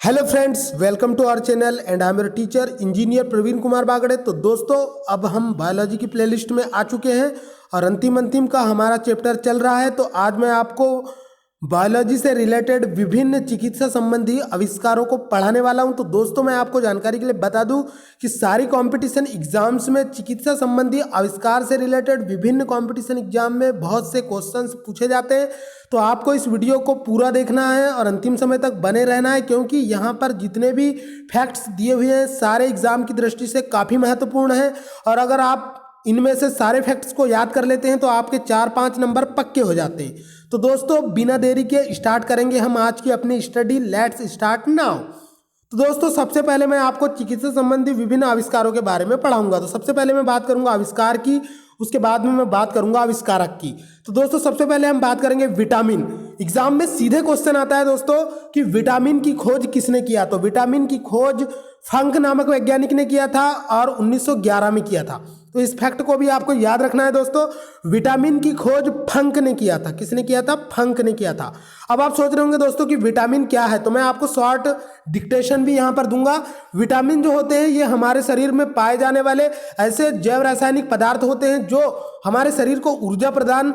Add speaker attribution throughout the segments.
Speaker 1: Hello friends, welcome to our channel and I am your teacher engineer Praveen Kumar Bagde. तो दोस्तों, अब हम बायोलॉजी की प्लेलिस्ट में आ चुके हैं और अंतिम का हमारा चैप्टर चल रहा है। तो आज मैं आपको बायोलॉजी से रिलेटेड विभिन्न चिकित्सा संबंधी आविष्कारों को पढ़ाने वाला हूं। तो दोस्तों, मैं आपको जानकारी के लिए बता दूं कि सारी कंपटीशन एग्जाम्स में चिकित्सा संबंधी आविष्कार से रिलेटेड विभिन्न कंपटीशन एग्जाम में बहुत से क्वेश्चंस पूछे जाते हैं। तो आपको इस वीडियो को पूरा देखना है और अंतिम समय तक बने रहना है, क्योंकि यहाँ पर जितने भी फैक्ट्स दिए हुए हैं सारे एग्जाम की दृष्टि से काफ़ी महत्वपूर्ण है। और अगर आप इनमें से सारे फैक्ट्स को याद कर लेते हैं तो आपके 4-5 नंबर पक्के हो जाते हैं। तो दोस्तों, बिना देरी के स्टार्ट करेंगे हम आज की अपनी स्टडी। Let's start now. तो दोस्तों, सबसे पहले मैं आपको चिकित्सा संबंधी विभिन्न आविष्कारों के बारे में पढ़ाऊंगा। तो सबसे पहले मैं बात करूंगा आविष्कार की, उसके बाद में मैं बात करूंगा आविष्कारक की। तो दोस्तों, सबसे पहले हम बात करेंगे विटामिन। एग्जाम में सीधे क्वेश्चन आता है दोस्तों कि विटामिन की खोज किसने किया। तो विटामिन की खोज फंक नामक वैज्ञानिक ने किया था और 1911 में किया था। तो इस फैक्ट को भी आपको याद रखना है दोस्तों। विटामिन की खोज फंक ने किया था। किसने किया था? फंक ने किया था। अब आप सोच रहे होंगे दोस्तों कि विटामिन क्या है, तो मैं आपको शॉर्ट डिक्टेशन भी यहाँ पर दूंगा। विटामिन जो होते हैं ये हमारे शरीर में पाए जाने वाले ऐसे जैव रासायनिक पदार्थ होते हैं जो हमारे शरीर को ऊर्जा प्रदान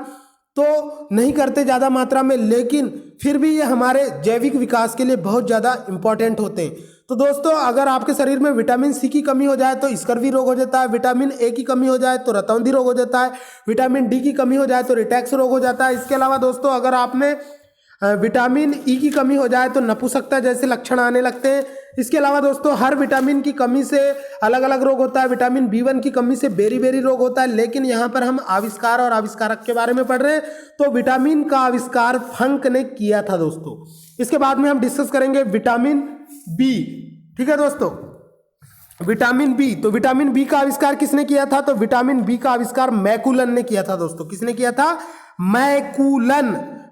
Speaker 1: तो नहीं करते ज़्यादा मात्रा में, लेकिन फिर भी ये हमारे जैविक विकास के लिए बहुत ज़्यादा इंपॉर्टेंट होते हैं। तो दोस्तों, अगर आपके शरीर में विटामिन सी की कमी हो जाए तो स्कर्वी रोग हो जाता है, विटामिन ए की कमी हो जाए तो रतौंधी रोग हो जाता है, विटामिन डी की कमी हो जाए तो रिटैक्स रोग हो जाता है। इसके अलावा दोस्तों, अगर आप में विटामिन ई की कमी हो जाए तो नपुंसकता जैसे लक्षण आने लगते हैं। इसके अलावा दोस्तों, हर विटामिन की कमी से अलग अलग रोग होता है। विटामिन B1 की कमी से बेरी रोग होता है, लेकिन यहाँ पर हम आविष्कार और आविष्कारक के बारे में पढ़ रहे हैं। तो विटामिन का आविष्कार फंक ने किया था दोस्तों। इसके बाद में हम डिस्कस करेंगे विटामिन बी। ठीक है दोस्तों, विटामिन बी। तो विटामिन बी का आविष्कार किसने किया था? तो विटामिन बी का आविष्कार मैकुलन ने किया था दोस्तों। किसने किया था?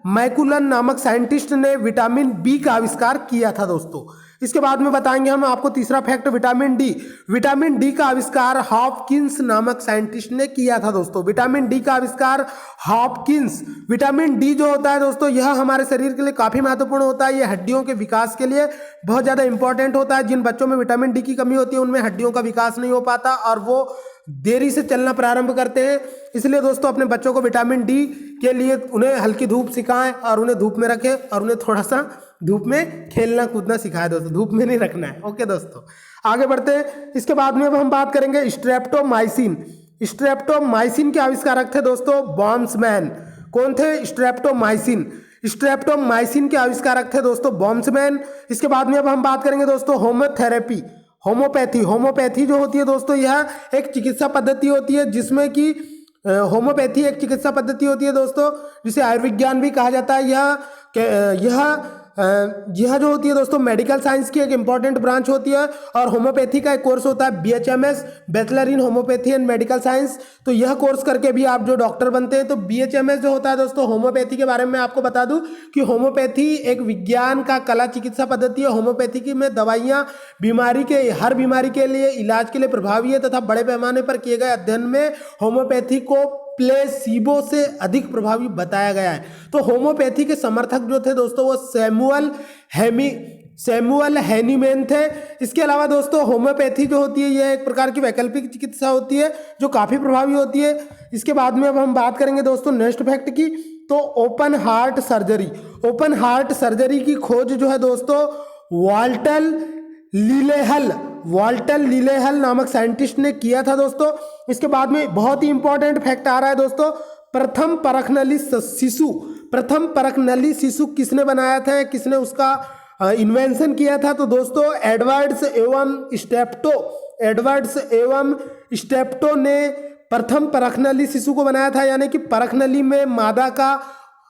Speaker 1: मैकुलन नामक साइंटिस्ट ने विटामिन बी का आविष्कार किया था दोस्तों। इसके बाद में बताएंगे हम आपको तीसरा fact, vitamin D. Vitamin D का आविष्कार हॉपकिंस नामक साइंटिस्ट ने किया था दोस्तों। विटामिन डी का आविष्कार हॉपकिंस। विटामिन डी जो होता है दोस्तों, यह हमारे शरीर के लिए काफी महत्वपूर्ण होता है। यह हड्डियों के विकास के लिए बहुत ज्यादा इंपॉर्टेंट होता है। जिन बच्चों में विटामिन डी की कमी होती है उनमें हड्डियों का विकास नहीं हो पाता और वो देरी से चलना प्रारंभ करते हैं। इसलिए दोस्तों, अपने बच्चों को विटामिन डी के लिए उन्हें हल्की धूप सिखाएं और उन्हें धूप में रखें और उन्हें थोड़ा सा धूप में खेलना कूदना सिखाएं दोस्तों। धूप में नहीं रखना है। ओके दोस्तों, आगे बढ़ते हैं। इसके बाद में अब हम बात करेंगे स्ट्रेप्टोमाइसिन। स्ट्रेप्टोमाइसिन के आविष्कारक थे दोस्तों बॉम्समैन। कौन थे? स्ट्रेप्टोमाइसिन के आविष्कारक थे दोस्तों बॉम्समैन। इसके बाद में अब हम बात करेंगे दोस्तों होम्योथेरेपी। होम्योपैथी जो होती है दोस्तों, यह एक चिकित्सा पद्धति होती है जिसमें कि होम्योपैथी एक चिकित्सा पद्धति होती है दोस्तों, जिसे आयुर्विज्ञान भी कहा जाता है। यह जो होती है दोस्तों मेडिकल साइंस की एक इंपॉर्टेंट ब्रांच होती है। और होम्योपैथी का एक कोर्स होता है BHMS, bachelor in homeopathy and medical science. तो यह कोर्स करके भी आप जो डॉक्टर बनते हैं। तो BHMS जो होता है दोस्तों होम्योपैथी के बारे में आपको बता दूं कि होम्योपैथी एक विज्ञान का कला चिकित्सा पद्धति है। होम्योपैथी की में दवाइयाँ हर बीमारी के लिए इलाज के लिए प्रभावी है तथा बड़े पैमाने पर किए गए अध्ययन में होम्योपैथी को प्लेसिबो से अधिक प्रभावी बताया गया है। तो होम्योपैथी के समर्थक जो थे दोस्तों वो सैमुअल हैनीमैन थे। इसके अलावा दोस्तों, होम्योपैथी जो होती है यह एक प्रकार की वैकल्पिक चिकित्सा होती है जो काफ़ी प्रभावी होती है। इसके बाद में अब हम बात करेंगे दोस्तों नेक्स्ट फैक्ट की। तो ओपन हार्ट सर्जरी की खोज जो है दोस्तों वाल्टर लीलेहल नामक साइंटिस्ट ने किया था दोस्तों। इसके बाद में बहुत ही इंपॉर्टेंट फैक्ट आ रहा है दोस्तों, प्रथम परखनली शिशु किसने बनाया था? किसने उसका इन्वेंशन किया था? तो दोस्तों एडवर्ड्स एवं स्टेप्टो ने प्रथम परखनली शिशु को बनाया था। यानी कि परखनली में मादा का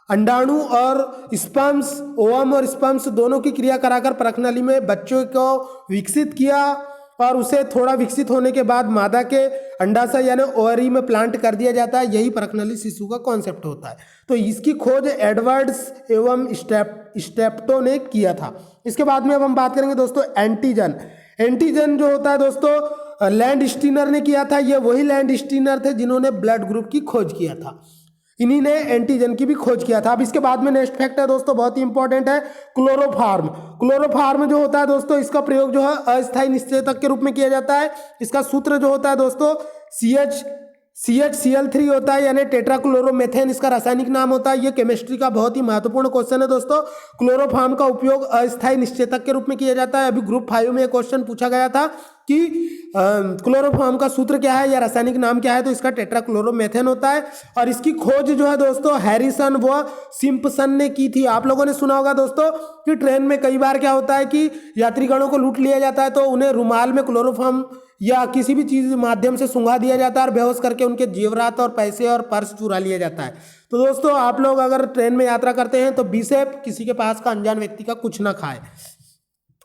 Speaker 1: अंडाणु और स्पर्म्स, ओवम और स्पर्म्स दोनों की क्रिया कराकर परखनली में बच्चों को विकसित किया और उसे थोड़ा विकसित होने के बाद मादा के अंडाशय यानी ओवरी में प्लांट कर दिया जाता है। यही परखनली शिशु का कॉन्सेप्ट होता है। तो इसकी खोज एडवर्ड्स एवं स्टेप्टो ने किया था। इसके बाद में अब हम बात करेंगे दोस्तों एंटीजन जो होता है दोस्तों लैंड स्टीनर ने किया था। ये वही लैंड स्टीनर थे जिन्होंने ब्लड ग्रुप की खोज किया था। इन्हीं ने एंटीजन की भी खोज किया था। अब इसके बाद में नेक्स्ट फैक्ट है दोस्तों, बहुत ही इंपॉर्टेंट है, क्लोरोफार्म। क्लोरोफार्म जो होता है दोस्तों, इसका प्रयोग जो है अस्थायी निषेचक के रूप में किया जाता है। इसका सूत्र जो होता है दोस्तों CHCl3 होता है, यानी टेट्राक्लोरोमेथेन इसका रासायनिक नाम होता है। ये केमिस्ट्री का बहुत ही महत्वपूर्ण क्वेश्चन है दोस्तों। क्लोरोफार्म का उपयोग अस्थायी निषेचक के रूप में किया जाता है। अभी ग्रुप 5 में एक क्वेश्चन पूछा गया था कि क्लोरोफार्म का सूत्र क्या है या रासायनिक नाम क्या है, तो इसका टेट्राक्लोरोमेथेन होता है। और इसकी खोज जो है दोस्तों हैरिसन व सिम्पसन ने की थी। आप लोगों ने सुना होगा दोस्तों कि ट्रेन में कई बार क्या होता है कि यात्रीगणों को लूट लिया जाता है, तो उन्हें रुमाल में क्लोरोफार्म या किसी भी चीज माध्यम से सुंघा दिया जाता है और बेहोश करके उनके जेवरात और पैसे और पर्स चुरा लिया जाता है। तो दोस्तों आप लोग अगर ट्रेन में यात्रा करते हैं तो बीसेप किसी के पास का अनजान व्यक्ति का कुछ ना खाए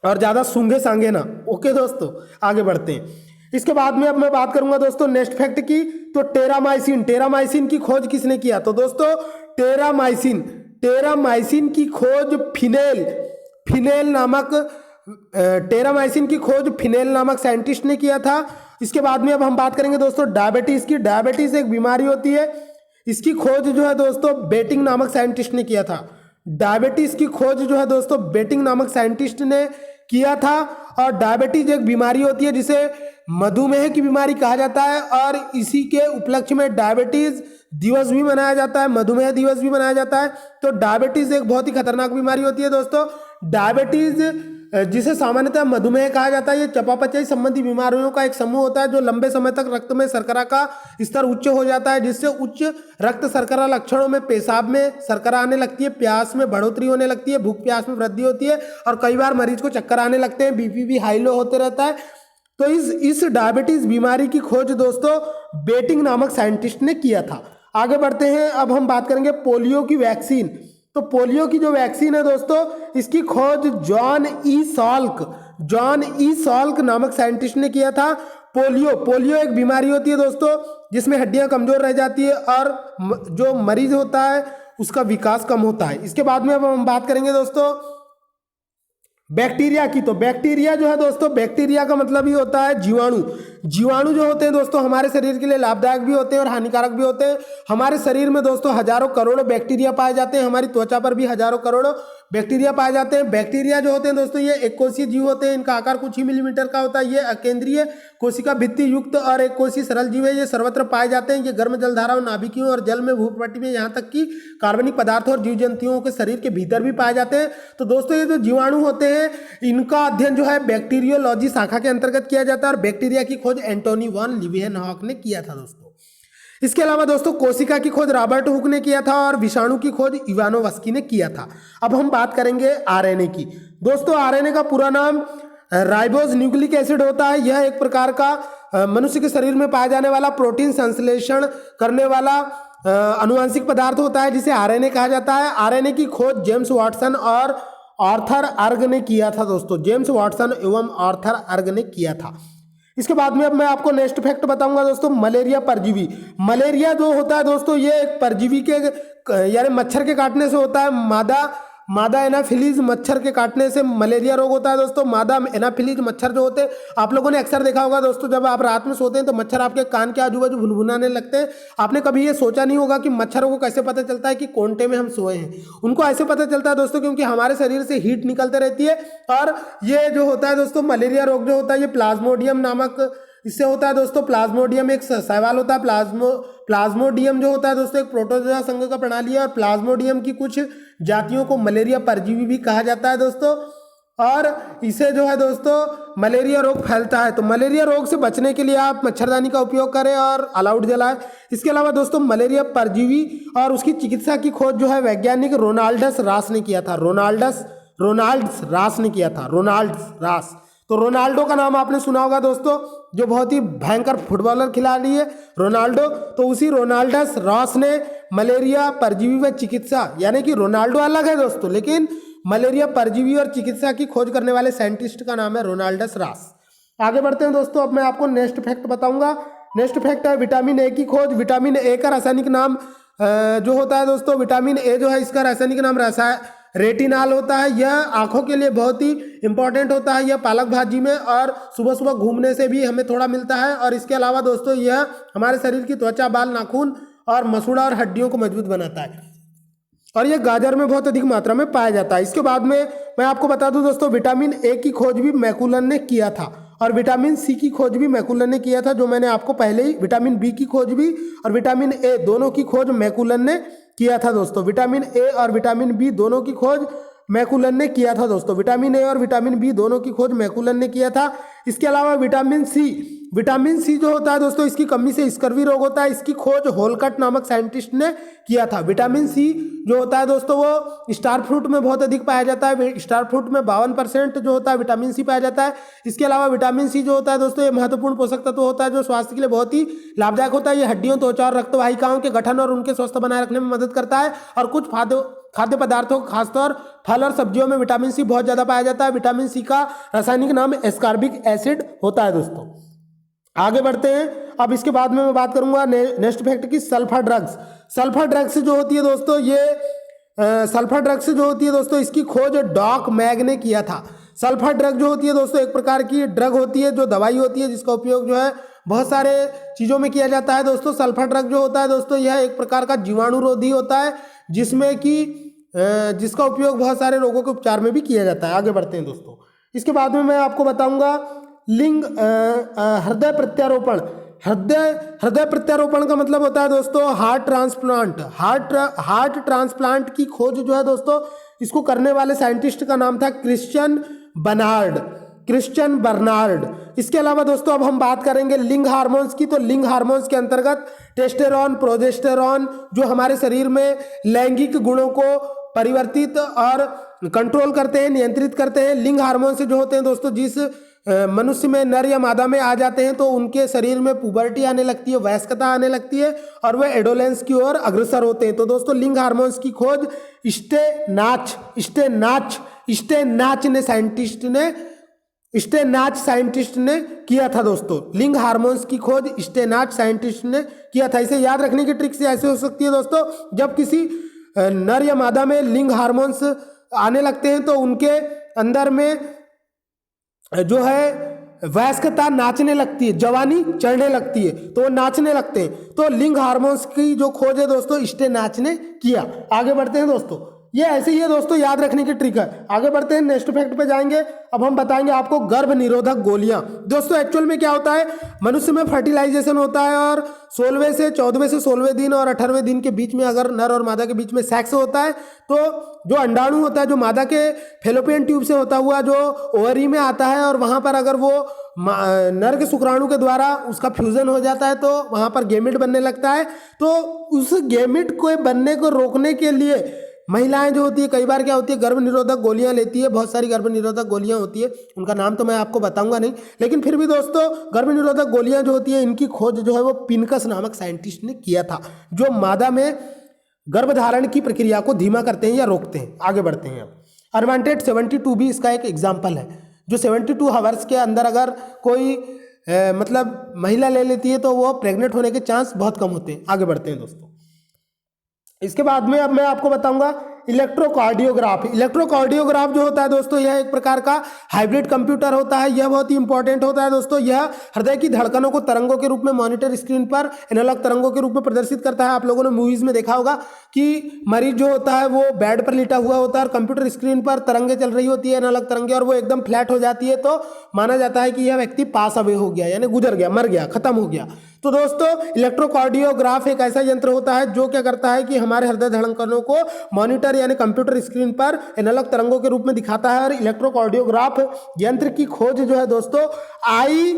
Speaker 1: और ज्यादा सूंघे सांगे ना। ओके दोस्तों, आगे बढ़ते हैं। इसके बाद में अब मैं बात करूंगा दोस्तों नेक्स्ट फैक्ट की। तो टेरामाइसिन की खोज किसने किया? तो दोस्तों टेरामाइसिन की खोज टेरामाइसिन की खोज फिनेल नामक साइंटिस्ट ने किया था। इसके बाद में अब हम बात करेंगे दोस्तों डायबिटीज की। डायबिटीज एक बीमारी होती है, इसकी खोज जो है दोस्तों बेटिंग नामक साइंटिस्ट ने किया था। डायबिटीज की खोज जो है दोस्तों बेटिंग नामक साइंटिस्ट ने किया था। और डायबिटीज एक बीमारी होती है जिसे मधुमेह की बीमारी कहा जाता है, और इसी के उपलक्ष्य में डायबिटीज दिवस भी मनाया जाता है, मधुमेह दिवस भी मनाया जाता है। तो डायबिटीज एक बहुत ही खतरनाक बीमारी होती है दोस्तों। डायबिटीज जिसे सामान्यतः मधुमेह कहा जाता है, ये चयापचय संबंधी बीमारियों का एक समूह होता है जो लंबे समय तक रक्त में शर्करा का स्तर उच्च हो जाता है, जिससे उच्च रक्त शर्करा लक्षणों में पेशाब में शर्करा आने लगती है, प्यास में बढ़ोतरी होने लगती है, भूख प्यास में वृद्धि होती है, और कई बार मरीज को चक्कर आने लगते हैं, बीपी भी हाई लो होते रहता है। तो इस डायबिटीज बीमारी की खोज दोस्तों बेटिंग नामक साइंटिस्ट ने किया था। आगे बढ़ते हैं, अब हम बात करेंगे पोलियो की वैक्सीन। तो पोलियो की जो वैक्सीन है दोस्तों, इसकी खोज जॉन ई सॉल्क नामक साइंटिस्ट ने किया था। पोलियो एक बीमारी होती है दोस्तों जिसमें हड्डियां कमजोर रह जाती है और जो मरीज होता है उसका विकास कम होता है। इसके बाद में अब हम बात करेंगे दोस्तों बैक्टीरिया की। तो बैक्टीरिया जो है दोस्तों, बैक्टीरिया का मतलब ही होता है जीवाणु। जीवाणु जो होते हैं दोस्तों हमारे शरीर के लिए लाभदायक भी होते हैं और हानिकारक भी होते हैं। हमारे शरीर में दोस्तों हजारों करोड़ों बैक्टीरिया पाए जाते हैं, हमारी त्वचा पर भी हजारों करोड़ों बैक्टीरिया पाए जाते हैं। बैक्टीरिया जो होते हैं दोस्तों ये एक कोशीय जीव होते हैं, इनका आकार कुछ ही मिलीमीटर का होता है। ये अकेंद्रीय कोशिका भित्ति युक्त और एक कोशीय सरल जीव है। ये सर्वत्र पाए जाते हैं। ये गर्म जलधाराओं, नाभिकीयों और जल में, भूपट्टी में, यहाँ तक कि कार्बनिक पदार्थों और जीव जंतुओं के शरीर के भीतर भी पाए जाते हैं। तो दोस्तों ये जो जीवाणु होते हैं इनका अध्ययन जो है बैक्टीरियोलॉजी शाखा के अंतर्गत किया जाता है, और बैक्टीरिया की खोज एंटोनी वॉन लीवेनहॉक ने किया था दोस्तों। इसके अलावा दोस्तों कोशिका की खोज रॉबर्ट हुक ने किया था और विषाणु की खोज इवानोवस्की ने किया था। अब हम बात करेंगे आरएनए की। दोस्तों आरएनए का पूरा नाम राइबोज न्यूक्लिक एसिड होता है। यह एक प्रकार का मनुष्य के शरीर में पाया जाने वाला प्रोटीन संश्लेषण करने वाला आनुवंशिक पदार्थ होता है जिसे आरएनए कहा जाता है। आरएनए की खोज जेम्स वाटसन और आर्थर अर्ग ने किया था दोस्तों। जेम्स वाटसन एवं आर्थर अर्ग ने किया था। इसके बाद में अब मैं आपको नेक्स्ट फैक्ट बताऊंगा दोस्तों मलेरिया परजीवी। मलेरिया जो होता है दोस्तों ये एक परजीवी के यानी मच्छर के काटने से होता है। मादा एनाफिलीज मच्छर के काटने से मलेरिया रोग होता है दोस्तों। मादा एनाफिलीज मच्छर जो होते हैं, आप लोगों ने अक्सर देखा होगा दोस्तों, जब आप रात में सोते हैं तो मच्छर आपके कान के आजू बाजू भुनभुनाने लगते हैं। आपने कभी ये सोचा नहीं होगा कि मच्छरों को कैसे पता चलता है कि कोंटे में हम सोए हैं। उनको ऐसे पता चलता है दोस्तों क्योंकि हमारे शरीर से हीट निकलते रहती है। और ये जो होता है दोस्तों मलेरिया रोग जो होता है ये प्लाज्मोडियम नामक इससे होता है दोस्तों। प्लाज्मोडियम एक सवाल होता है। प्लाज्मोडियम जो होता है दोस्तों एक प्रोटोजोआ संघ का प्रणाली है, और प्लाज्मोडियम की कुछ जातियों को मलेरिया परजीवी भी कहा जाता है दोस्तों। और इसे जो है दोस्तों मलेरिया रोग फैलता है। तो मलेरिया रोग से बचने के लिए आप मच्छरदानी का उपयोग करें और ऑल आउट जलाएं। इसके अलावा दोस्तों मलेरिया परजीवी और उसकी चिकित्सा की खोज जो है वैज्ञानिक रोनाल्डस रास ने किया था। रोनाल्ड्स रास ने किया था। रोनाल्ड्स रास। तो रोनाल्डो का नाम आपने सुना होगा दोस्तों, जो बहुत ही भयंकर फुटबॉलर खिलाड़ी है रोनाल्डो। तो उसी रोनाल्डस रॉस ने मलेरिया परजीवी व चिकित्सा, यानी कि रोनाल्डो अलग है दोस्तों लेकिन मलेरिया परजीवी और चिकित्सा की खोज करने वाले साइंटिस्ट का नाम है रोनाल्डस रॉस। आगे बढ़ते हैं दोस्तों, अब मैं आपको नेक्स्ट फैक्ट बताऊंगा। नेक्स्ट फैक्ट है विटामिन ए की खोज। विटामिन ए का रासायनिक नाम जो होता है दोस्तों, विटामिन ए जो है इसका रासायनिक नाम रेटिनाल होता है। यह आंखों के लिए बहुत ही इंपॉर्टेंट होता है। यह पालक भाजी में और सुबह सुबह घूमने से भी हमें थोड़ा मिलता है। और इसके अलावा दोस्तों यह हमारे शरीर की त्वचा, बाल, नाखून और मसूड़ा और हड्डियों को मजबूत बनाता है, और ये गाजर में बहुत अधिक मात्रा में पाया जाता है। इसके बाद में मैं आपको बता दूं दोस्तों, विटामिन ए की खोज भी मैकुलन ने किया था, और विटामिन सी की खोज भी मैकुलन ने किया था, जो मैंने आपको पहले ही, विटामिन बी की खोज भी और विटामिन ए दोनों की खोज मैकुलन ने किया था दोस्तों। विटामिन ए और विटामिन बी दोनों की खोज मैकुलन ने किया था दोस्तों। विटामिन ए और विटामिन बी दोनों की खोज मैकुलन ने किया था। इसके अलावा विटामिन सी जो होता है दोस्तों, इसकी कमी से स्कर्वी रोग होता है, इसकी खोज होलकट नामक साइंटिस्ट ने किया था। विटामिन सी जो होता है दोस्तों, वो स्टार फ्रूट में बहुत अधिक पाया जाता है। स्टार फ्रूट में 52% जो होता है विटामिन सी पाया जाता है। इसके अलावा विटामिन सी जो होता है दोस्तों, ये महत्वपूर्ण पोषक तत्व होता है जो स्वास्थ्य के लिए बहुत ही लाभदायक होता है। ये हड्डियों, त्वचा और रक्तवाहिकाओं के गठन और उनके स्वस्थ बनाए रखने में मदद करता है। और कुछ खाद्य पदार्थों, खासतौर फल और सब्जियों में विटामिन सी बहुत ज्यादा पाया जाता है। विटामिन सी का रासायनिक नाम एस्कॉर्बिक एसिड होता है दोस्तों। आगे बढ़ते हैं। अब इसके बाद में मैं बात करूंगा नेक्स्ट फैक्ट की, सल्फर ड्रग्स। सल्फर ड्रग्स जो होती है दोस्तों, ये सल्फर ड्रग्स जो होती है दोस्तों, इसकी खोज डॉक मैग ने किया था। सल्फर ड्रग जो होती है दोस्तों, एक प्रकार की ड्रग होती है, जो दवाई होती है, जिसका उपयोग जो है बहुत सारे चीज़ों में किया जाता है दोस्तों। सल्फर ड्रग जो होता है दोस्तों, यह एक प्रकार का जीवाणुरोधी होता है, जिसमें कि जिसका उपयोग बहुत सारे रोगों के उपचार में भी किया जाता है। आगे बढ़ते हैं दोस्तों। इसके बाद में मैं आपको बताऊंगा हृदय प्रत्यारोपण। हृदय प्रत्यारोपण का मतलब होता है दोस्तों हार्ट ट्रांसप्लांट। हार्ट ट्रांसप्लांट की खोज जो है दोस्तों, इसको करने वाले साइंटिस्ट का नाम था क्रिश्चियन बर्नार्ड। इसके अलावा दोस्तों अब हम बात करेंगे लिंग हार्मोन्स की। तो लिंग हार्मोन्स के अंतर्गत टेस्टेरोन, प्रोजेस्टेरोन, जो हमारे शरीर में लैंगिक गुणों को परिवर्तित और कंट्रोल करते हैं, नियंत्रित करते हैं। लिंग हार्मोन से जो होते हैं दोस्तों, जिस मनुष्य में नर या मादा में आ जाते हैं, तो उनके शरीर में पुबर्टी आने लगती है, वयस्कता आने लगती है, और वह एडोलेंस की ओर अग्रसर होते हैं। तो दोस्तों लिंग हार्मोन्स की खोज स्टेनाच साइंटिस्ट ने किया था दोस्तों। लिंग हार्मोन्स की खोज स्टेनाच साइंटिस्ट ने किया था। इसे याद रखने की ट्रिक्स ऐसे हो सकती है दोस्तों, जब किसी नर या मादा में लिंग हार्मोन्स आने लगते हैं, तो उनके अंदर में जो है वयस्कता नाचने लगती है, जवानी चढ़ने लगती है, तो वो नाचने लगते हैं। तो लिंग हार्मोन्स की जो खोज है दोस्तों, स्टेनाच ने किया। आगे बढ़ते हैं दोस्तों, ये ऐसे ही है दोस्तों, याद रखने की ट्रिक है। आगे बढ़ते हैं, नेक्स्ट फैक्ट पे जाएंगे। अब हम बताएंगे आपको गर्भ निरोधक गोलियां। दोस्तों एक्चुअल में क्या होता है, मनुष्य में फर्टिलाइजेशन होता है, और 14वें से 16वें दिन और 18वें दिन के बीच में अगर नर और मादा के बीच में सेक्स होता है, तो जो अंडाणु होता है, जो मादा के फेलोपियन ट्यूब से होता हुआ जो ओवरी में आता है, और वहां पर अगर वो नर के शुक्राणु के द्वारा उसका फ्यूजन हो जाता है, तो वहां पर गेमिट बनने लगता है। तो उस गेमिट को बनने को रोकने के लिए महिलाएं जो होती है, कई बार क्या होती है, गर्भ निरोधक गोलियां लेती है। बहुत सारी गर्भ निरोधक गोलियां होती है, उनका नाम तो मैं आपको बताऊंगा नहीं, लेकिन फिर भी दोस्तों गर्भ निरोधक गोलियां जो होती है, इनकी खोज जो है वो पिनकस नामक साइंटिस्ट ने किया था, जो मादा में गर्भधारण की प्रक्रिया को धीमा करते हैं या रोकते हैं। आगे बढ़ते हैं। अनवांटेड 72 भी इसका एक एग्जाम्पल है, जो 72 हावर्स के अंदर अगर कोई मतलब महिला ले लेती है, तो वो प्रेग्नेंट होने के चांस बहुत कम होते हैं। आगे बढ़ते हैं दोस्तों। इसके बाद में अब मैं आपको बताऊंगा इलेक्ट्रोकार्डियोग्राफ। इलेक्ट्रोकार्डियोग्राफ जो होता है दोस्तों, यह एक प्रकार का हाइब्रिड कंप्यूटर होता है। यह बहुत ही इंपॉर्टेंट होता है दोस्तों। यह हृदय की धड़कनों को तरंगों के रूप में मॉनिटर स्क्रीन पर एनालॉग तरंगों के रूप में प्रदर्शित करता है। आप लोगों ने मूवीज में देखा होगा कि मरीज जो होता है वो बेड पर लेटा हुआ होता है, और कंप्यूटर स्क्रीन पर तरंगे चल रही होती है, एनालॉग तरंगे, और वो एकदम फ्लैट हो जाती है, तो माना जाता है कि यह व्यक्ति पास अवे हो गया, यानी गुजर गया, मर गया, खत्म हो गया। तो दोस्तों इलेक्ट्रोकार्डियोग्राफ एक ऐसा यंत्र होता है जो क्या करता है कि हमारे हृदय धड़कनों को मॉनिटर यानी कंप्यूटर स्क्रीन पर एनालॉग तरंगों के रूप में दिखाता है। और इलेक्ट्रोकार्डियोग्राफ यंत्र की खोज जो है दोस्तों आई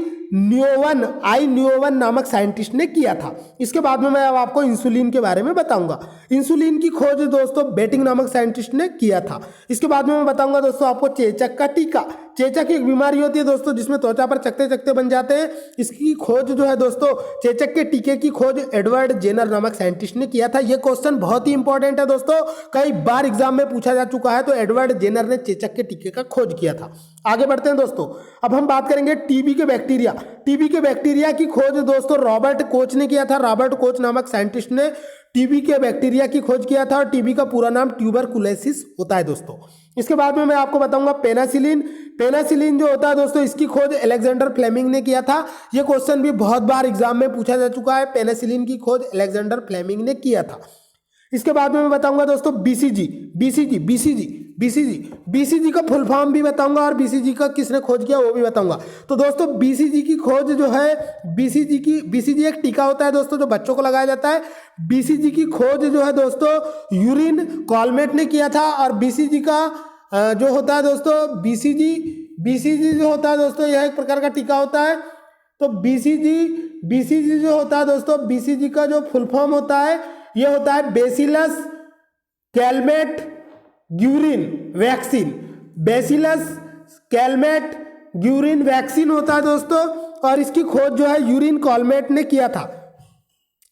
Speaker 1: न्यूवन नामक साइंटिस्ट ने किया था। इसके बाद में मैं अब आपको इंसुलिन के बारे में बताऊंगा। इंसुलिन की खोज दोस्तों बेटिंग नामक साइंटिस्ट ने किया था। इसके बाद में मैं बताऊंगा दोस्तों आपको चेचक का टीका। चेचक एक बीमारी होती है दोस्तों, जिसमें त्वचा पर चकते चकते बन जाते हैं। इसकी खोज जो है दोस्तों, चेचक के टीके की खोज एडवर्ड जेनर नामक साइंटिस्ट ने किया था। यह क्वेश्चन बहुत ही इंपॉर्टेंट है दोस्तों, कई बार एग्जाम में पूछा जा चुका है। तो एडवर्ड जेनर ने चेचक के टीके का खोज किया था। आगे बढ़ते हैं दोस्तों। अब हम बात करेंगे टीबी के बैक्टीरिया। टीबी के बैक्टीरिया की खोज दोस्तों रॉबर्ट कोच ने किया था। रॉबर्ट कोच नामक साइंटिस्ट ने टीबी के बैक्टीरिया की खोज किया था, और टीबी का पूरा नाम ट्यूबरकुलोसिस होता है दोस्तों। इसके बाद में मैं आपको बताऊंगा पेनासिलिन। पेनासिलिन जो होता है दोस्तों, इसकी खोज अलेक्जेंडर फ्लेमिंग ने किया था। ये क्वेश्चन भी बहुत बार एग्जाम में पूछा जा चुका है। पेनासिलिन की खोज अलेक्जेंडर फ्लेमिंग ने किया था। इसके बाद में मैं बताऊंगा दोस्तों BCG. BCG BCG BCG BCG का फुल फॉर्म भी बताऊंगा और बीसीजी का किसने खोज किया वो भी बताऊंगा। तो दोस्तों बीसीजी की खोज जो है, बीसीजी एक टीका होता है दोस्तों जो बच्चों को लगाया जाता है। बीसीजी की खोज जो है दोस्तों यूरिन कॉलमेट ने किया था। और बीसीजी का जो होता है दोस्तों, बीसीजी जो होता है दोस्तों, यह एक प्रकार का टीका होता है। तो बीसीजी जो होता है दोस्तों, बीसीजी का जो फुल फॉर्म होता है यह होता है bacillus Calmette Guérin vaccine. Bacillus Calmette Guérin vaccine होता है दोस्तों, और इसकी खोज जो है यूरिन कॉलमेट ने किया था।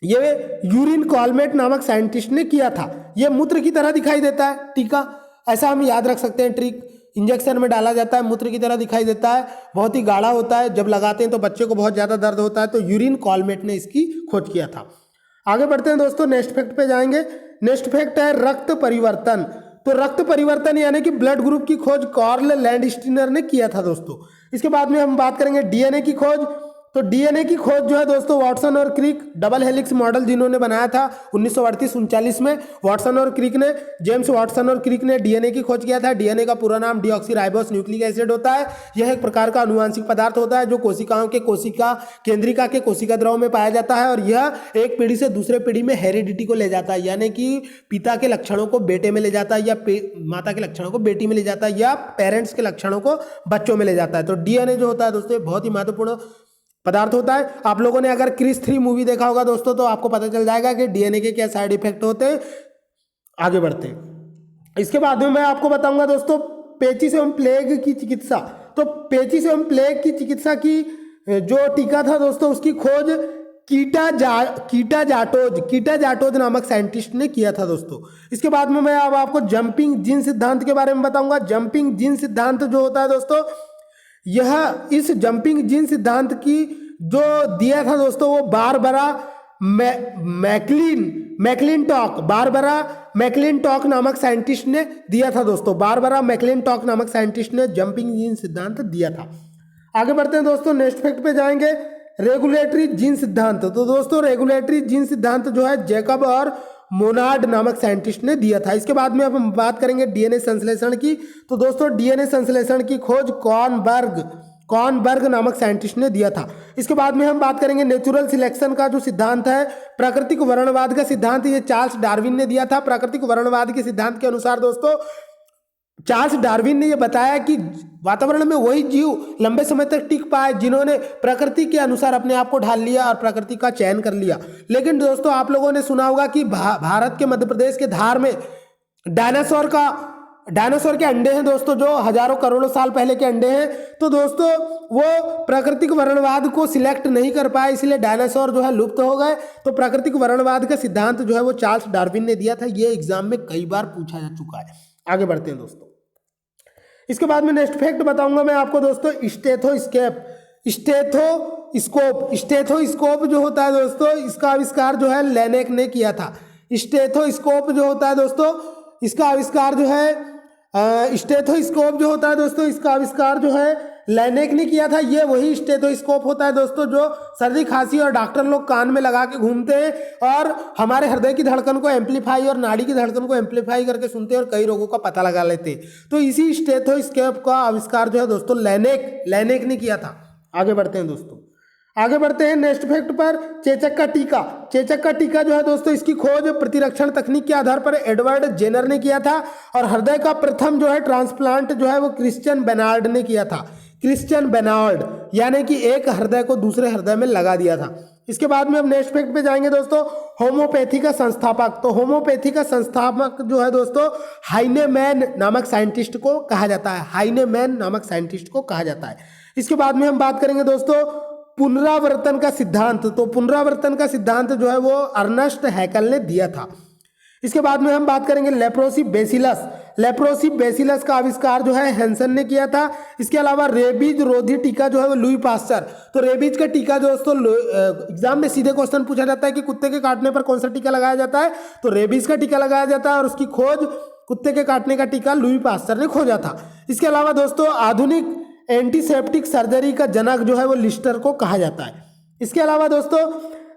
Speaker 1: ये यूरिन कॉलमेट नामक साइंटिस्ट ने किया था। यह मूत्र की तरह दिखाई देता है टीका, ऐसा हम याद रख सकते हैं। ट्रिक इंजेक्शन में डाला जाता है, मूत्र की तरह दिखाई देता है, बहुत ही गाढ़ा होता है। जब लगाते हैं तो बच्चे को बहुत ज़्यादा दर्द होता है। तो यूरिन कॉलमेट ने इसकी खोज किया था। आगे बढ़ते हैं दोस्तों, नेक्स्ट फैक्ट पे जाएंगे। नेक्स्ट फैक्ट है रक्त परिवर्तन। तो रक्त परिवर्तन यानी कि ब्लड ग्रुप की खोज कार्ल लैंडस्टीनर ने किया था दोस्तों। इसके बाद में हम बात करेंगे डीएनए की खोज। तो डीएनए की खोज जो है दोस्तों वाटसन और क्रिक डबल हेलिक्स मॉडल जिन्होंने बनाया था 1938-39 में, वाटसन और क्रिक ने, जेम्स वाटसन और क्रिक ने डीएनए की खोज किया था। डीएनए का पूरा नाम डीऑक्सीराइबोस न्यूक्लिक एसिड होता है। यह एक प्रकार का आनुवांशिक पदार्थ होता है जो कोशिकाओं के कोशिका केंद्रिका के कोशिका द्रव में पाया जाता है। और यह एक पीढ़ी से दूसरे पीढ़ी में हेरिडिटी को ले जाता है, यानी कि पिता के लक्षणों को बेटे में ले जाता है, या माता के लक्षणों को बेटी में ले जाता है, या पेरेंट्स के लक्षणों को बच्चों में ले जाता है। तो डीएनए जो होता है दोस्तों बहुत ही महत्वपूर्ण पदार्थ होता है। आप लोगों ने अगर क्रिस 3 मूवी देखा होगा दोस्तों तो आपको पता चल जाएगा कि डीएनए के क्या साइड इफेक्ट होते हैं। आगे बढ़ते हैं। इसके बाद में मैं आपको बताऊंगा दोस्तों पेचिश एवं प्लेग की चिकित्सा। तो पेचिश एवं प्लेग की चिकित्सा की जो टीका था दोस्तों उसकी खोज कीटा जाटोज नामक साइंटिस्ट ने किया था दोस्तों। इसके बाद में मैं अब आपको जंपिंग जीन सिद्धांत के बारे में बताऊंगा। जंपिंग जीन सिद्धांत जो होता है दोस्तों, यह इस जंपिंग जीन सिद्धांत की जो दिया था दोस्तों वो बारबरा मैकलिनटॉक नामक साइंटिस्ट ने दिया था दोस्तों। बारबरा मैकलिनटॉक नामक साइंटिस्ट ने जंपिंग जीन सिद्धांत दिया था। आगे बढ़ते हैं दोस्तों, नेक्स्ट फैक्ट पे जाएंगे रेगुलेटरी जीन सिद्धांत। तो दोस्तों रेगुलेटरी जीन सिद्धांत जो है जैकब और मोनार्ड नामक साइंटिस्ट ने दिया था। इसके बाद में अब हम बात करेंगे डीएनए संश्लेषण की। तो दोस्तों डीएनए संश्लेषण की खोज कॉर्नबर्ग नामक साइंटिस्ट ने दिया था। इसके बाद में हम बात करेंगे नेचुरल सिलेक्शन का जो सिद्धांत है, प्राकृतिक वर्णवाद का सिद्धांत, ये चार्ल्स डार्विन ने दिया था। प्राकृतिक वर्णवाद के सिद्धांत के अनुसार दोस्तों चार्ल्स डार्विन ने यह बताया कि वातावरण में वही जीव लंबे समय तक टिक पाए जिन्होंने प्रकृति के अनुसार अपने आप को ढाल लिया और प्रकृति का चयन कर लिया। लेकिन दोस्तों आप लोगों ने सुना होगा कि भारत के मध्य प्रदेश के धार में डायनासोर के अंडे हैं दोस्तों, जो हजारों करोड़ों साल पहले के अंडे हैं। तो दोस्तों वो प्राकृतिक वर्णवाद को सिलेक्ट नहीं कर पाए, इसलिए डायनासोर जो है लुप्त हो गए। तो प्राकृतिक वर्णवाद का सिद्धांत जो है वो चार्ल्स डार्विन ने दिया था। ये एग्जाम में कई बार पूछा जा चुका है। आगे बढ़ते हैं दोस्तों। इसके बाद में नेक्स्ट फैक्ट बताऊंगा मैं आपको दोस्तों स्टेथोस्कोप जो होता है दोस्तों, इसका आविष्कार जो है लेनेक ने किया था। स्टेथोस्कोप जो होता है दोस्तों, इसका आविष्कार जो है स्टेथोस्कोप जो होता है दोस्तों, इसका आविष्कार जो है लेनेक ने किया था। ये वही स्टेथोस्कोप होता है दोस्तों जो सर्दी खांसी और डॉक्टर लोग कान में लगा के घूमते हैं और हमारे हृदय की धड़कन को एम्पलीफाई और नाड़ी की धड़कन को एम्पलीफाई करके सुनते हैं और कई रोगों का पता लगा लेते हैं। तो इसी स्टेथोस्कोप का आविष्कार जो है दोस्तों लेनेक ने किया था। आगे बढ़ते हैं दोस्तों, आगे बढ़ते हैं नेक्स्ट फैक्ट पर। चेचक का टीका जो है दोस्तों, इसकी खोज प्रतिरक्षण तकनीक के आधार पर एडवर्ड जेनर ने किया था। और हृदय का प्रथम जो है ट्रांसप्लांट जो है वो क्रिश्चियन बेनार्ड ने किया था। क्रिश्चियन बेनार्ड यानी कि एक हृदय को दूसरे हृदय में लगा दिया था। इसके बाद में अब नेक्स्ट फैक्ट पे जाएंगे दोस्तों, होम्योपैथी का संस्थापक। तो होम्योपैथी का संस्थापक जो है दोस्तों हाइनेमैन नामक साइंटिस्ट को कहा जाता है। हाइनेमैन नामक साइंटिस्ट को कहा जाता है। इसके बाद में हम बात करेंगे दोस्तों पुनरावर्तन का सिद्धांत। तो पुनरावर्तन का सिद्धांत जो है वो अर्नेस्ट हैकल ने दिया था। इसके बाद में हम बात करेंगे लेप्रोसी बेसिलस का आविष्कार जो है हैंसन ने किया था। इसके अलावा रेबीज रोधी टीका जो है वो लुई पास्चर। तो रेबीज का टीका दोस्तों एग्जाम में सीधे क्वेश्चन पूछा जाता है कि कुत्ते के काटने पर कौन सा टीका लगाया जाता है, तो रेबीज का टीका लगाया जाता है और उसकी खोज कुत्ते के काटने का टीका लुई पास्चर ने खोजा था। इसके अलावा दोस्तों आधुनिक एंटीसेप्टिक सर्जरी का जनक जो है वो लिस्टर को कहा जाता है। इसके अलावा दोस्तों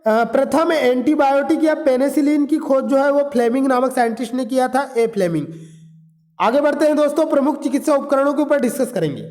Speaker 1: प्रथम एंटीबायोटिक या पेनिसिलिन की खोज जो है वो फ्लेमिंग नामक साइंटिस्ट ने किया था, ए फ्लेमिंग। आगे बढ़ते हैं दोस्तों, प्रमुख चिकित्सा उपकरणों के ऊपर डिस्कस करेंगे।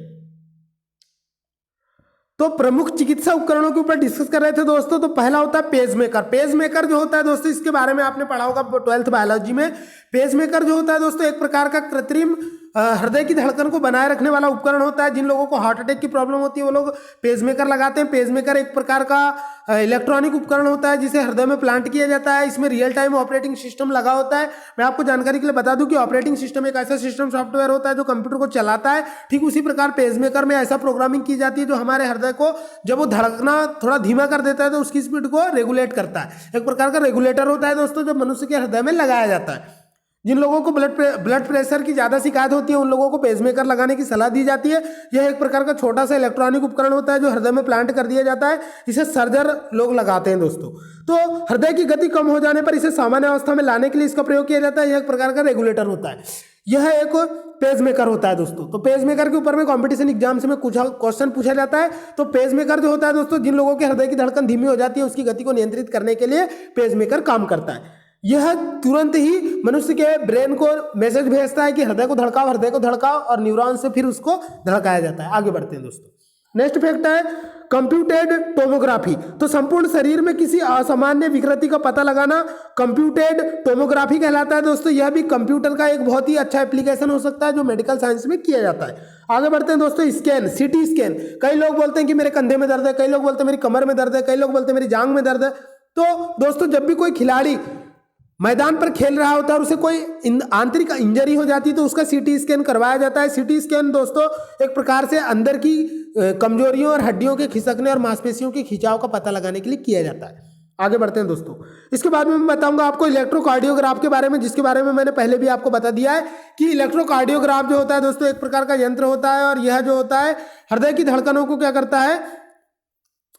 Speaker 1: तो प्रमुख चिकित्सा उपकरणों के ऊपर डिस्कस कर रहे थे दोस्तों। तो पहला होता है पेसमेकर। पेसमेकर जो होता है दोस्तों, इसके बारे में आपने पढ़ा होगा 12th बायोलॉजी में। पेसमेकर जो होता है दोस्तों एक प्रकार का कृत्रिम हृदय की धड़कन को बनाए रखने वाला उपकरण होता है। जिन लोगों को हार्ट अटैक की प्रॉब्लम होती है वो लोग पेसमेकर लगाते हैं। पेसमेकर एक प्रकार का इलेक्ट्रॉनिक उपकरण होता है जिसे हृदय में प्लांट किया जाता है। इसमें रियल टाइम ऑपरेटिंग सिस्टम लगा होता है। मैं आपको जानकारी के लिए बता दूं कि ऑपरेटिंग सिस्टम एक ऐसा सिस्टम सॉफ्टवेयर होता है जो कंप्यूटर को चलाता है। ठीक उसी प्रकार पेसमेकर में ऐसा प्रोग्रामिंग की जाती है जो हमारे हृदय को जब वो धड़कना थोड़ा धीमा कर देता है तो उसकी स्पीड को रेगुलेट करता है। एक प्रकार का रेगुलेटर होता है दोस्तों जो मनुष्य के हृदय में लगाया जाता है। जिन लोगों को ब्लड प्रेशर की ज़्यादा शिकायत होती है उन लोगों को पेसमेकर लगाने की सलाह दी जाती है। यह एक प्रकार का छोटा सा इलेक्ट्रॉनिक उपकरण होता है जो हृदय में प्लांट कर दिया जाता है। इसे सर्जर लोग लगाते हैं दोस्तों। तो हृदय की गति कम हो जाने पर इसे सामान्य अवस्था में लाने के लिए इसका प्रयोग किया जाता है। यह एक प्रकार का रेगुलेटर होता है। यह एक पेसमेकर होता है दोस्तों। तो पेसमेकर के ऊपर में कंपटीशन एग्जाम्स में कुछ क्वेश्चन पूछा जाता है। तो पेसमेकर जो होता है दोस्तों, जिन लोगों के हृदय की धड़कन धीमी हो जाती है उसकी गति को नियंत्रित करने के लिए पेसमेकर काम करता है। यह तुरंत ही मनुष्य के ब्रेन को मैसेज भेजता है कि हृदय को धड़काओ और न्यूरॉन से फिर उसको धड़काया जाता है। आगे बढ़ते हैं दोस्तों। नेक्स्ट फैक्ट है कंप्यूटेड टोमोग्राफी। तो संपूर्ण शरीर में किसी असामान्य विकृति का पता लगाना कंप्यूटेड टोमोग्राफी कहलाता है दोस्तों। यह भी कंप्यूटर का एक बहुत ही अच्छा एप्लीकेशन हो सकता है जो मेडिकल साइंस में किया जाता है। आगे बढ़ते हैं दोस्तों। Scan, CT scan. कई लोग बोलते हैं कि मेरे कंधे में दर्द है, कई लोग बोलते हैं मेरी कमर में दर्द है, कई लोग बोलते हैं मेरी जांघ में दर्द है। तो दोस्तों जब भी कोई खिलाड़ी मैदान पर खेल रहा होता है और उसे कोई आंतरिक इंजरी हो जाती है तो उसका सीटी स्कैन करवाया जाता है। सीटी स्कैन दोस्तों एक प्रकार से अंदर की कमजोरियों और हड्डियों के खिसकने और मांसपेशियों के खिंचाव का पता लगाने के लिए किया जाता है। आगे बढ़ते हैं दोस्तों। इसके बाद में मैं बताऊंगा आपको इलेक्ट्रोकार्डियोग्राफ के बारे में, जिसके बारे में मैंने पहले भी आपको बता दिया है कि इलेक्ट्रोकार्डियोग्राफ जो होता है दोस्तों एक प्रकार का यंत्र होता है और यह जो होता है हृदय की धड़कनों को क्या करता है,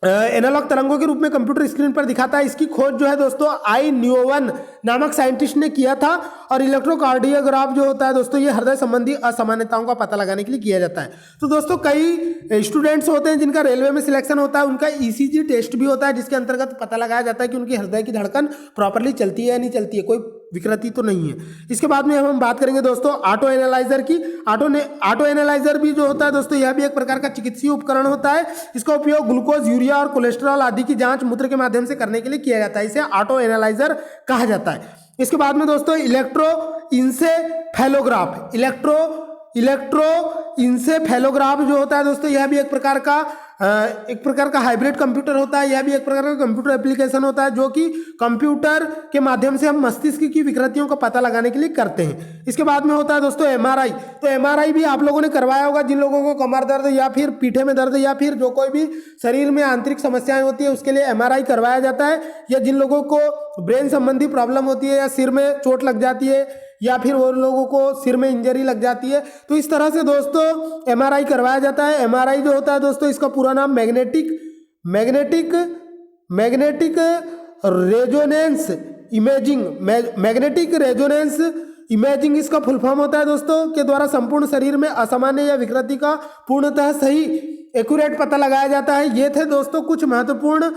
Speaker 1: एनालॉग तरंगों के रूप में कंप्यूटर स्क्रीन पर दिखाता है। इसकी खोज जो है दोस्तों आई न्यूवन नामक साइंटिस्ट ने किया था। और इलेक्ट्रोकार्डियोग्राफ जो होता है दोस्तों ये हृदय संबंधी असामान्यताओं का पता लगाने के लिए किया जाता है। तो दोस्तों कई स्टूडेंट्स होते हैं जिनका रेलवे में सिलेक्शन होता है, उनका ईसीजी टेस्ट भी होता है जिसके अंतर्गत पता लगाया जाता है कि उनकी हृदय की धड़कन प्रॉपरली चलती है या नहीं चलती है, कोई विकृति तो नहीं है। इसके बाद में हम बात करेंगे दोस्तों ऑटो एनालाइजर की। ऑटो एनालाइजर भी जो होता है दोस्तों यह भी एक प्रकार का चिकित्सीय उपकरण होता है। इसका उपयोग ग्लूकोज, यूरिया और कोलेस्ट्रॉल आदि की जांच मूत्र के माध्यम से करने के लिए किया जाता है। इसे ऑटो एनालाइजर कहा जाता है। इसके बाद में दोस्तों इलेक्ट्रोइंसेफेलोग्राफ जो होता है दोस्तों यह भी एक प्रकार का हाइब्रिड कंप्यूटर होता है। यह भी एक प्रकार का कंप्यूटर एप्लीकेशन होता है जो कि कंप्यूटर के माध्यम से हम मस्तिष्क की विकृतियों का पता लगाने के लिए करते हैं। इसके बाद में होता है दोस्तों एमआरआई। तो एमआरआई भी आप लोगों ने करवाया होगा। जिन लोगों को कमर दर्द या फिर पीठे में दर्द या फिर जो कोई भी शरीर में आंतरिक समस्याएं होती है उसके लिए एमआरआई करवाया जाता है। या जिन लोगों को ब्रेन संबंधी प्रॉब्लम होती है या सिर में चोट लग जाती है या फिर वो लोगों को सिर में इंजरी लग जाती है तो इस तरह से दोस्तों एमआरआई करवाया जाता है। एमआरआई जो होता है दोस्तों इसका पूरा नाम मैग्नेटिक रेजोनेंस इमेजिंग इसका फुल फॉर्म होता है दोस्तों, के द्वारा संपूर्ण शरीर में असामान्य या विकृति का पूर्णतः सही एक्यूरेट पता लगाया जाता है। ये थे दोस्तों कुछ महत्वपूर्ण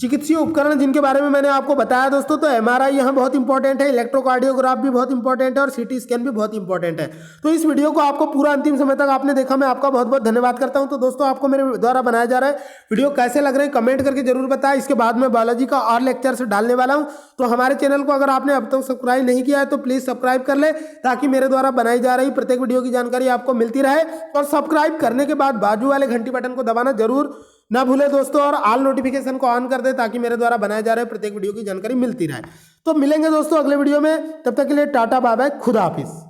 Speaker 1: चिकित्सीय उपकरण जिनके बारे में मैंने आपको बताया दोस्तों। तो एमआरआई यहाँ बहुत इंपॉर्टेंट है, इलेक्ट्रोकार्डियोग्राफ भी बहुत इंपॉर्टेंट है और सीटी स्कैन भी बहुत इंपॉर्टेंट है। तो इस वीडियो को आपको पूरा अंतिम समय तक आपने देखा, मैं आपका बहुत बहुत धन्यवाद करता हूँ। तो दोस्तों आपको मेरे द्वारा बनाया जा रहा है वीडियो कैसे लग रहे हैं कमेंट करके जरूर बताएं। इसके बाद में बायोलॉजी का और लेक्चर्स डालने वाला हूँ। तो हमारे चैनल को अगर आपने अब तक सब्सक्राइब नहीं किया है तो प्लीज़ सब्सक्राइब कर ले ताकि मेरे द्वारा बनाई जा रही प्रत्येक वीडियो की जानकारी आपको मिलती रहे। और सब्सक्राइब करने के बाद बाजू वाले घंटी बटन को दबाना जरूर ना भूले दोस्तों और ऑल नोटिफिकेशन को ऑन कर दे ताकि मेरे द्वारा बनाए जा रहे प्रत्येक वीडियो की जानकारी मिलती रहे। तो मिलेंगे दोस्तों अगले वीडियो में, तब तक के लिए टाटा बाय बाय, खुदा हाफिज।